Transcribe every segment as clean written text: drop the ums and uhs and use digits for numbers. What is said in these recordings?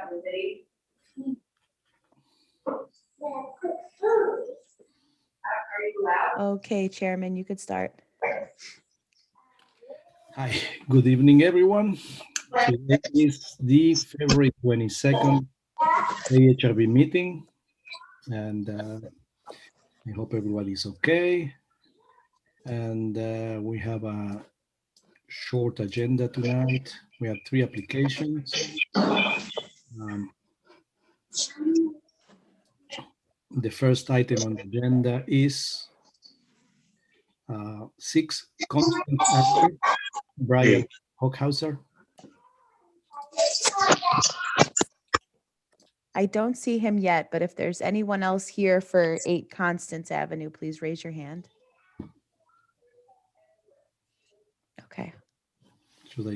everybody. Are you loud? Okay, Chairman, you could start. Hi, good evening, everyone. Today is the February 22nd AHRB meeting, and I hope everybody's okay. And we have a short agenda tonight. We have 3 applications. The first item on the agenda is 6 Constant Avenue, Brian Hockhauser. I don't see him yet, but if there's anyone else here for 8 Constance Avenue, please raise your hand. Okay.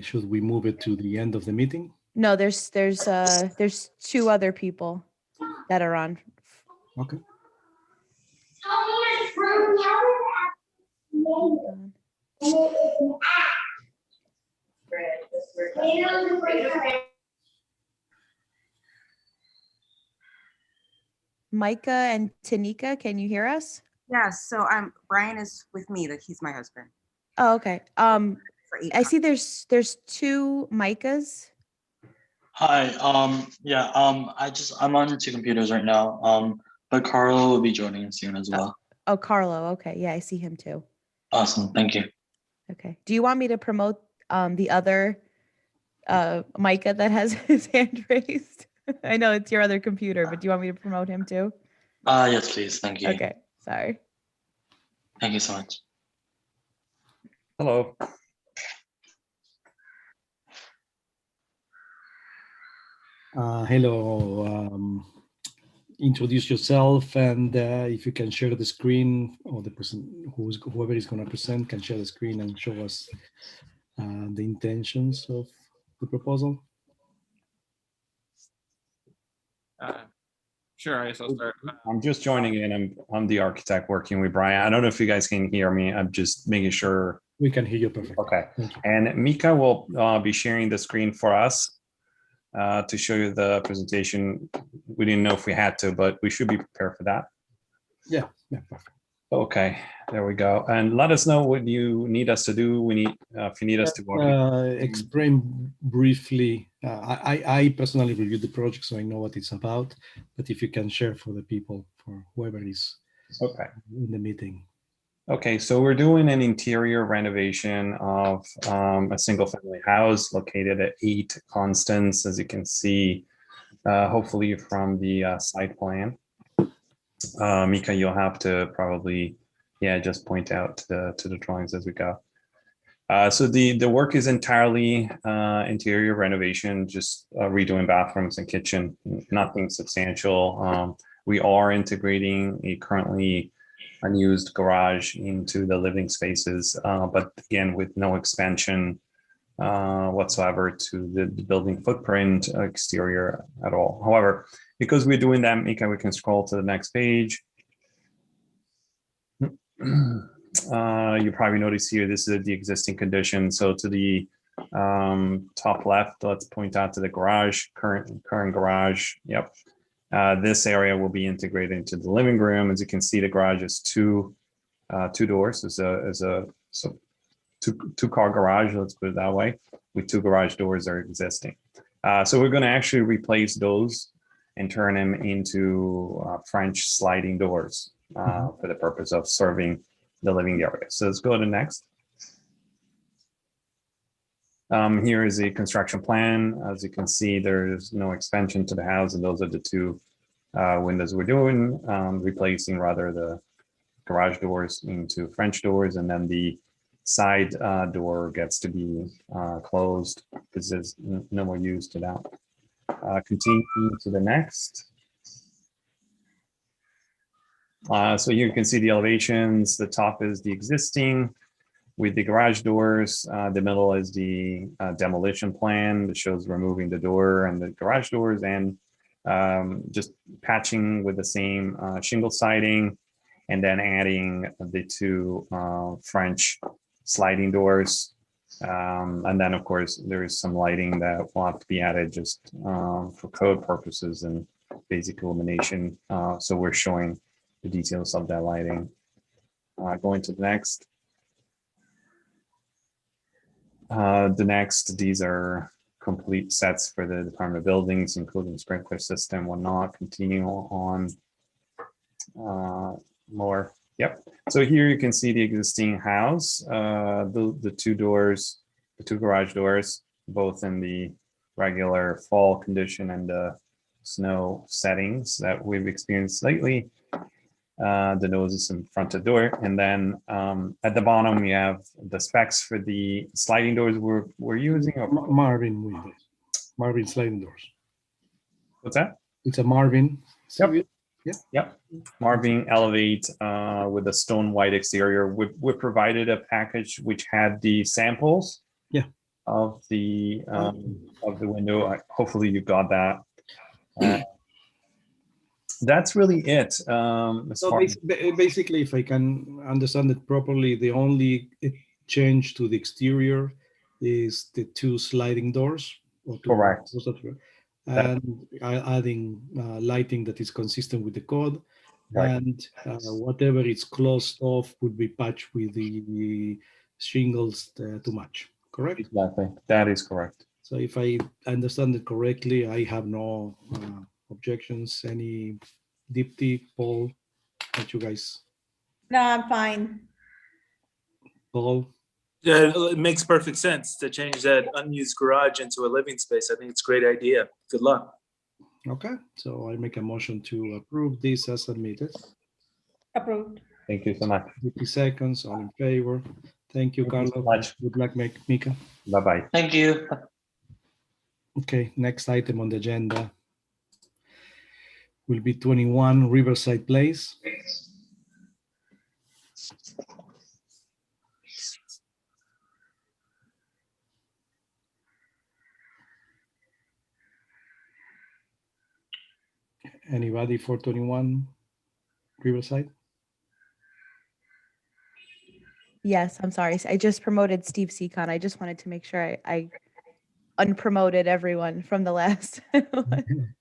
Should we move it to the end of the meeting? No, there's 2 other people that are on. Okay. Micah and Tanika, can you hear us? Yes, so Brian is with me, that he's my husband. Oh, okay. For 8 I see there's 2 Micahs. Hi, I'm on 2 computers right now. But Carlo will be joining soon as well. Oh, Carlo. Okay. Yeah, I see him too. Awesome, thank you. Okay. Do you want me to promote the other Micah that has his hand raised? I know it's your other computer, but do you want me to promote him too? Yes, please, thank you. Okay. Sorry. Thank you so much. Hello. Hello. Introduce yourself, and if you can share the screen, or the person whoever is going to present can share the screen and show us the intentions of the proposal. Sure, I guess I'll start. I'm just joining in. I'm the architect working with Brian. I don't know if you guys can hear me. I'm just making sure. We can hear you perfectly. Okay. Thank you. And Mika will be sharing the screen for us to show you the presentation. We didn't know if we had to, but we should be prepared for that. Yeah, perfect. Okay, there we go. And let us know what you need us to do. We need if you need us to explain briefly. I personally reviewed the project, so I know what it's about. But if you can share for the people, for whoever is in the meeting. Okay, so we're doing an interior renovation of a single-family house located at 8 Constance, as you can see, hopefully from the site plan. Mika, you'll have to probably, just point out to the drawings as we go. So the work is entirely interior renovation, just redoing bathrooms and kitchen, nothing substantial. We are integrating a currently unused garage into the living spaces, but again, with no expansion whatsoever to the building footprint exterior at all. However, because we're doing that, Mika, we can scroll to the next page. You probably notice here, this is the existing condition. So to the top left, let's point out to the garage, current garage. Yep. This area will be integrated into the living room. As you can see, the garage is two doors. It's a two-car garage, let's put it that way, with 2 garage doors are existing. So we're going to actually replace those and turn them into French sliding doors for the purpose of serving the living area. So let's go to next. Here is the construction plan. As you can see, there's no expansion to the house, and those are the 2 windows we're doing, replacing rather the garage doors into French doors, and then the side door gets to be closed because there's no more use to that. Continue to the next. So you can see the elevations. The top is the existing with the garage doors. The middle is the demolition plan that shows removing the door and the garage doors, and just patching with the same shingle siding, and then adding the 2 French sliding doors And then, of course, there is some lighting that will have to be added just for code purposes and basic illumination. So we're showing the details of that lighting. Going to the next. These are complete sets for the Department of Buildings, including sprinkler system, whatnot. Continue on more. Yep. So here you can see the existing house, the two doors, the two garage doors, both in the regular fall condition and the snow settings that we've experienced lately. The noses and fronted door, and then at the bottom we have the specs for the sliding doors we're using. Marvin windows, Marvin sliding doors. What's that? It's a Marvin. Yep. Yep. Marvin Elevate with a stone white exterior. We provided a package which had the samples. Yeah. Of the window. Hopefully you got that. That's really it. So basically, if I can understand it properly, the only change to the exterior is the two sliding doors. Correct. And adding lighting that is consistent with the code. Right. And whatever is closed off would be patched with the shingles to match, correct? Exactly. That is correct. So if I understand it correctly, I have no objections. Any Dipti, Paul, what you guys? No, I'm fine. Paul? Yeah, it makes perfect sense to change that unused garage into a living space. I think it's a great idea. Good luck. Okay, so I make a motion to approve this as submitted. Approved. Thank you so much. 50 seconds, all in favor. Thank you, Thank you so Carlo. much. Good luck, Mika. Bye-bye. Thank you. Okay, next item on the agenda will be 21 Riverside Place. Anybody for 21 Riverside? Yes, I'm sorry. I just promoted Steve Seacon. I just wanted to make sure I unpromoted everyone from the last one.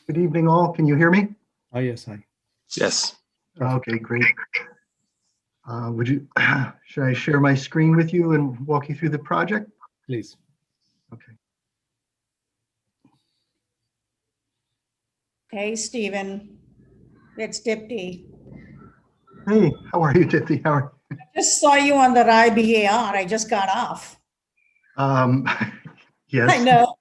Good evening, all. Can you hear me? Oh, yes, hi. Yes. Okay, great. Should I share my screen with you and walk you through the project? Please. Okay. Hey, Stephen. It's Dipti. Hey, how are you, Tiffany? How are Just saw you on the IBAR. I just got off. Yes. I know.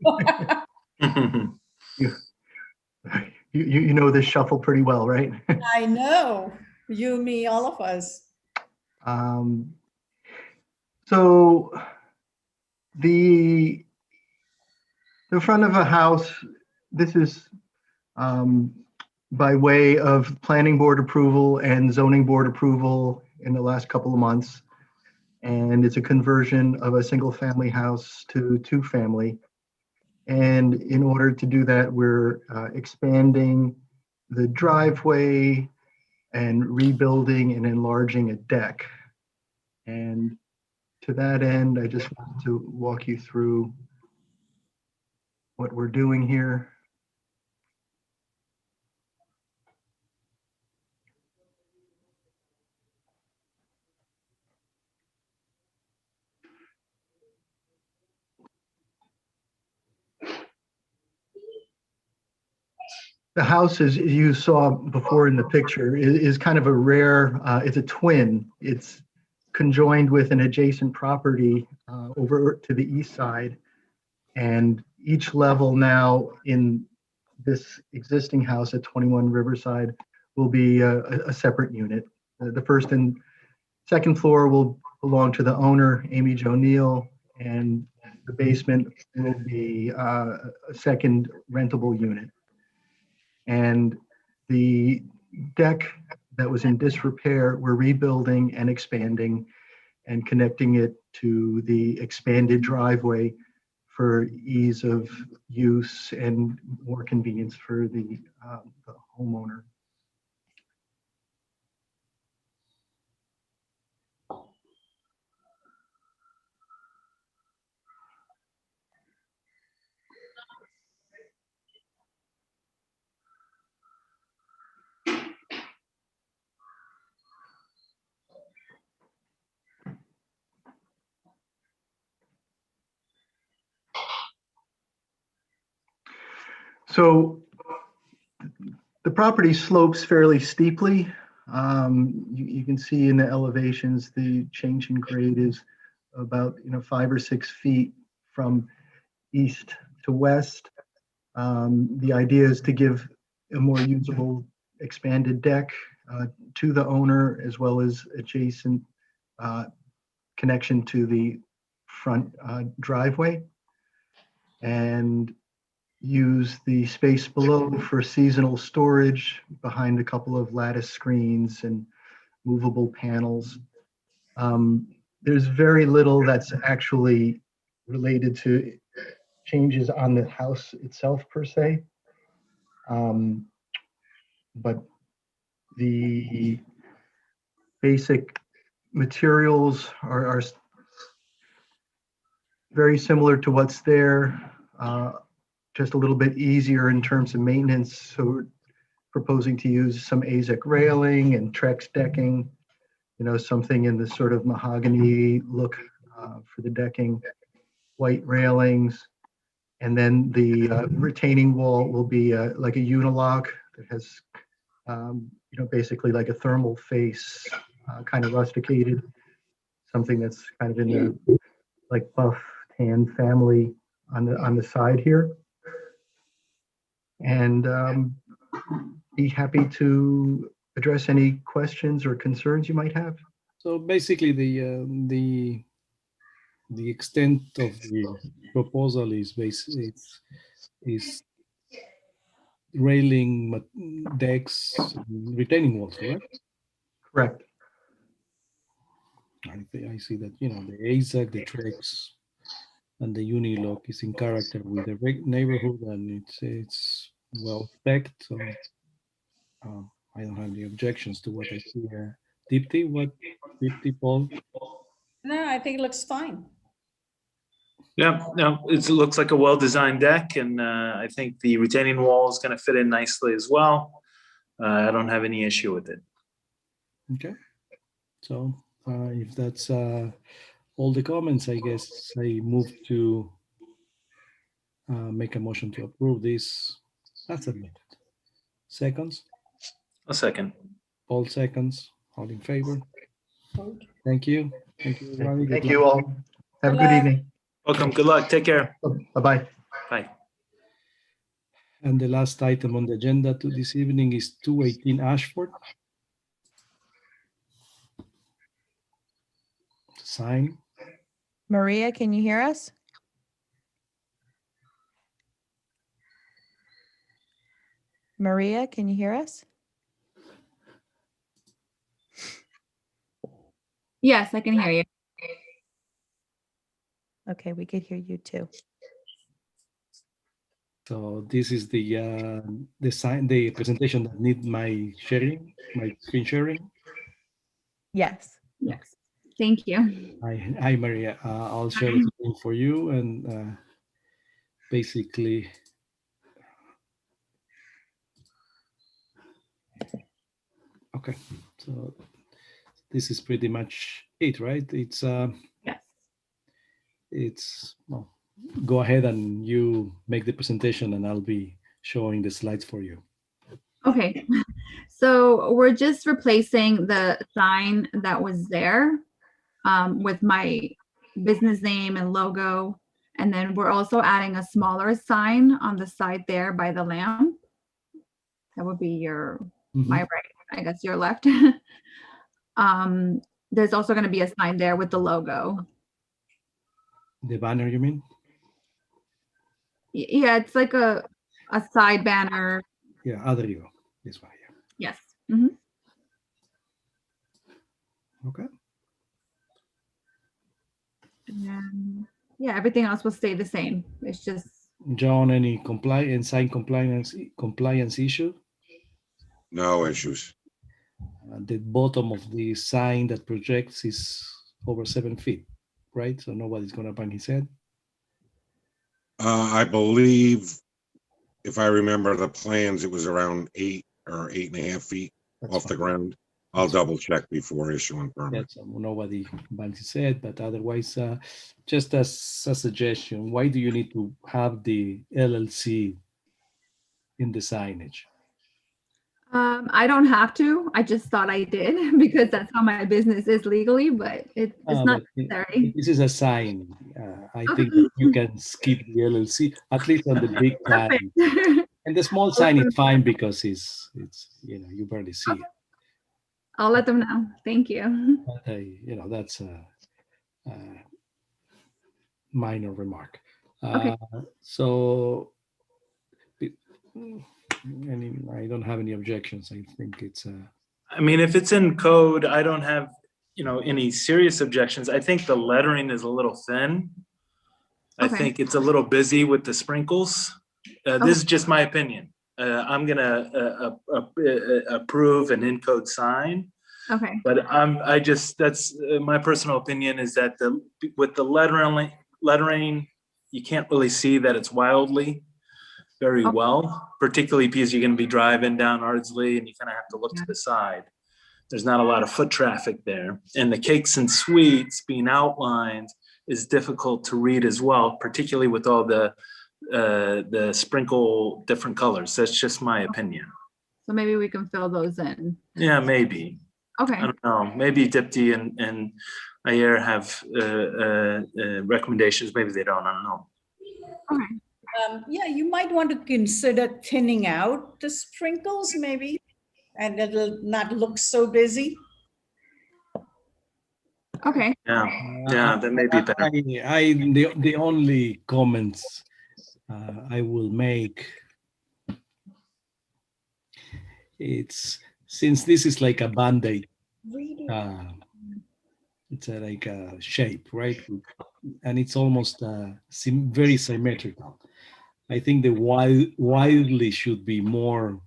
You know this shuffle pretty well, right? I know. You, me, all of us. So the front of a house, this is by way of planning board approval and zoning board approval in the last couple of months. And it's a conversion of a single family house to two family. And in order to do that, we're expanding the driveway and rebuilding and enlarging a deck. And to that end, I just want to walk you through what we're doing here. The house, as you saw before in the picture, is kind of a rare, it's a twin. It's conjoined with an adjacent property over to the east side. And each level now in this existing house at 21 Riverside will be a separate unit. The first and second floor will belong to the owner, Amy Jo Neal, and the basement will be a second rentable unit. And the deck that was in disrepair, we're rebuilding and expanding and connecting it to the expanded driveway for ease of use and more convenience for the homeowner. So the property slopes fairly steeply. You can see in the elevations, the change in grade is about 5 or 6 feet from east to west. The idea is to give a more usable expanded deck to the owner, as well as adjacent connection to the front driveway, and use the space below for seasonal storage behind a couple of lattice screens and movable panels. There's very little that's actually related to changes on the house itself per se. But the basic materials are very similar to what's there, just a little bit easier in terms of maintenance. So we're proposing to use some AZEK railing and Trex decking, something in the sort of mahogany look for the decking, white railings. And then the retaining wall will be like a unilock that has, basically like a thermal face, kind of rusticated, something that's kind of in the like buff tan family on the side here. And be happy to address any questions or concerns you might have. So basically, the extent of the proposal is is railing decks, retaining walls, correct? Correct. I see that the AZEK, the Trex, and the Unilock is in character with the neighborhood, and it's well spec'd. So I don't have any objections to what I see here. Deepti, what Deepti, Paul? No, I think it looks fine. Yeah, no, it looks like a well-designed deck, and I think the retaining wall is going to fit in nicely as well. I don't have any issue with it. Okay. So if that's all the comments, I guess I move to make a motion to approve this. That's admitted. Seconds? A second. All seconds. All in favor? Thank you. Thank you, everybody. Good Thank luck. you all. Have a Good good luck. evening. Welcome. Good luck. Take care. Bye-bye. Bye. And the last item on the agenda to this evening is 218 Ashford. Sign. Maria, can you hear us? Maria, can you hear us? Yes, I can hear you. Okay, we could hear you too. So this is the sign, the presentation that need my screen sharing. Yes. Yes. Thank you. Hi Maria. I'll share the screen for you, and basically. Okay, so this is pretty much it, right? It's Yes. well, go ahead and you make the presentation, and I'll be showing the slides for you. Okay. So we're just replacing the sign that was there with my business name and logo. And then we're also adding a smaller sign on the side there by the lamp. That would be my right, I guess your left. There's also going to be a sign there with the logo. The banner, you mean? Yeah, it's like a side banner. Yeah, there you go. This one here. Yes. Mm-hmm. Okay. And yeah, everything else will stay the same. It's just John, any sign compliance issue? No issues. The bottom of the sign that projects is over 7 feet, right? So nobody's gonna bang his head. I believe, if I remember the plans, it was around 8 or 8.5 feet That's off the fine. ground. I'll double check before issuing permit. Yes, nobody bangs his head, but otherwise, just as a suggestion, why do you need to have the LLC in the signage? I don't have to. I just thought I did because that's how my business is legally, but it's not necessary. This is a sign. I Okay. think that you can skip the LLC, at least on the big sign. Perfect. And the small sign is fine because it's you barely see it. I'll let them know. Thank you. But, that's a minor remark. Okay. So, I don't have any objections. I think it's I mean, if it's in code, I don't have, any serious objections. I think the lettering is a little thin. I Okay. think it's a little busy with the sprinkles. This is just my opinion. I'm gonna approve an in-code sign, Okay. but that's my personal opinion is that with the lettering, you can't really see that it's wildly very Okay. well, particularly because you're gonna be driving down Ardsley and you kind of have to look to the side. There's not a lot of foot traffic there. And the cakes and sweets being outlined is difficult to read as well, particularly with all the sprinkle different colors. That's just my opinion. So maybe we can fill those in. Yeah, maybe. Okay. I don't know. Maybe Dipti and AHRB have recommendations. Maybe they don't. I don't know. Okay. Yeah, you might want to consider thinning out the sprinkles maybe, and it'll not look so busy. Okay. Yeah, that may be better. the only comments I will make, it's since this is like a Band-Aid, it's like a shape, right? And it's almost very symmetrical. I think the wildly should be more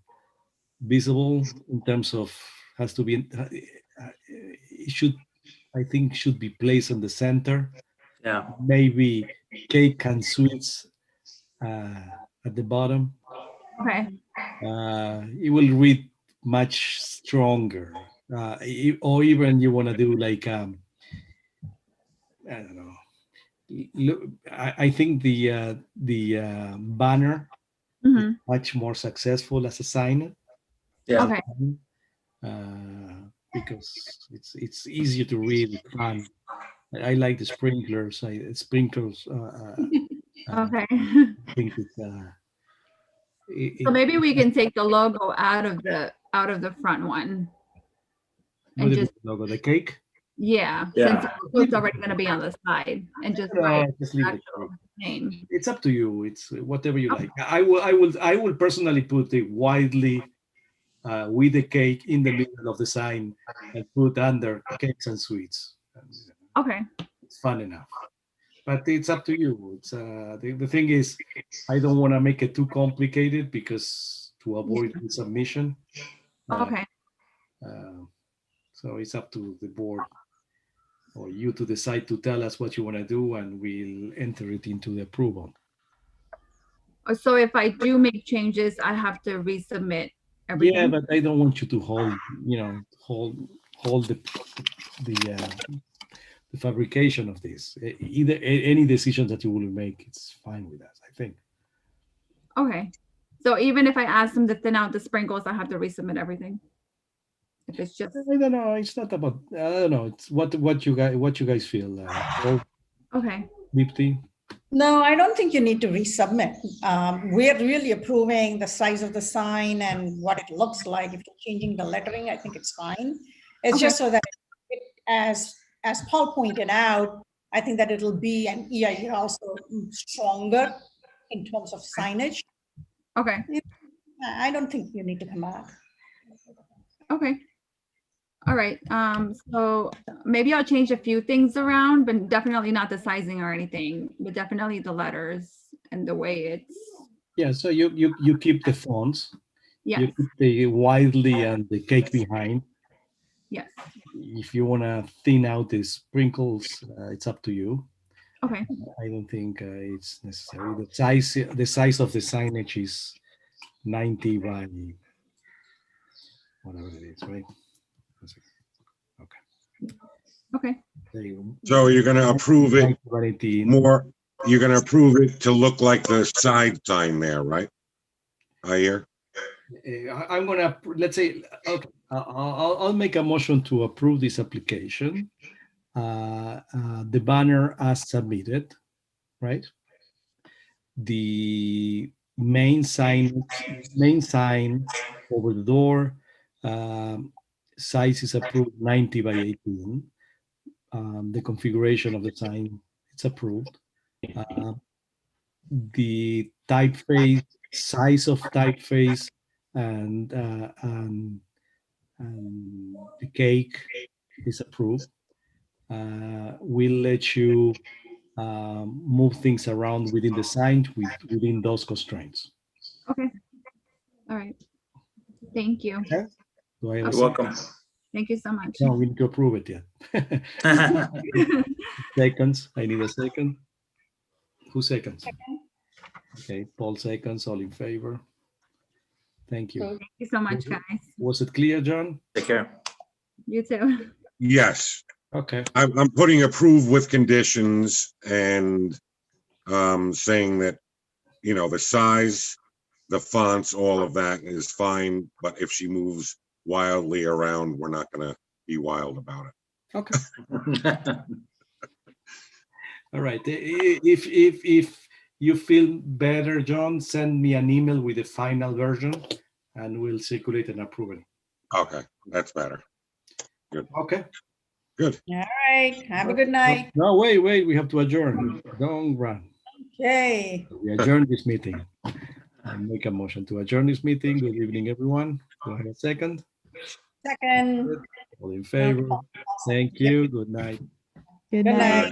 visible in terms of should be placed in the center. Yeah. Maybe cake and sweets at the bottom. Okay. It will read much stronger. Or even you want to do like I don't know. Look, I think the banner is much more successful as a sign. Yeah. Okay. Because it's easier to read. It's fun. I like the sprinklers. Sprinkles. Okay. I think it's. So maybe we can take the logo out of the front one. And just logo, the cake. Yeah. Yeah. Since it's already going to be on the side, and just write Just the leave the actual cake. name. It's up to you. It's whatever you like. I will personally put it widely with the cake in the middle of the sign and put under cakes and sweets. Okay. It's fun enough, but it's up to you. It's the thing is, I don't want to make it too complicated because to avoid submission. Okay. So it's up to the board or you to decide to tell us what you want to do, and we'll enter it into the approval. So if I do make changes, I have to resubmit everything. Yeah, but I don't want you to hold the fabrication of this. Either any decision that you will make, it's fine with us, I think. Okay. So even if I ask them to thin out the sprinkles, I have to resubmit everything. If it's just. I don't know. It's not about. I don't know. It's what you guys feel. Okay. Dipti? No, I don't think you need to resubmit. We're really approving the size of the sign and what it looks like. If you're changing the lettering, I think it's fine. It's just so that, as Paul pointed out, I think that it'll be an EIR also stronger in terms of signage. Okay. I don't think you need to come back. Okay. All right. So maybe I'll change a few things around, but definitely not the sizing or anything, but definitely the letters and the way it's. Yeah. So you keep the fonts. Yes. You keep the widely and the cake behind. Yes. If you want to thin out the sprinkles, it's up to you. Okay. I don't think it's necessary. The size of the signage is 90 by whatever it is, right? Okay. Okay. There you go. So you're gonna approve it 19. more, you're gonna approve it to look like the side sign there, right? Ayer. I'm gonna, let's say, okay, I'll make a motion to approve this application. The banner as submitted, right? The main sign over the door, size is approved 90 by 18. The configuration of the sign, it's approved. The typeface, size of typeface, and the cake is approved. We'll let you move things around within the sign within those constraints. Okay. All right. Thank you. Okay. Do I have a You're second? welcome. Thank you so much. No, we need to approve it yet. Seconds. I need a second. Who seconds? Okay, Paul seconds. All in favor. Thank you. Thank you so much, guys. Was it clear, John? Take care. You too. Yes, Okay. I'm putting approve with conditions and saying that, you know, the size, the fonts, all of that is fine. But if she moves wildly around, we're not gonna be wild about it. Okay. All right. If you feel better, John, send me an email with the final version and we'll circulate and approve it. Okay, that's better. Okay. Good. All right. Have a good night. No, wait. We have to adjourn. Don't run. Okay. We adjourn this meeting. I make a motion to adjourn this meeting. Good evening, everyone. Do I have a second? Second. All in favor? Thank you. Good night. Good Good night. night.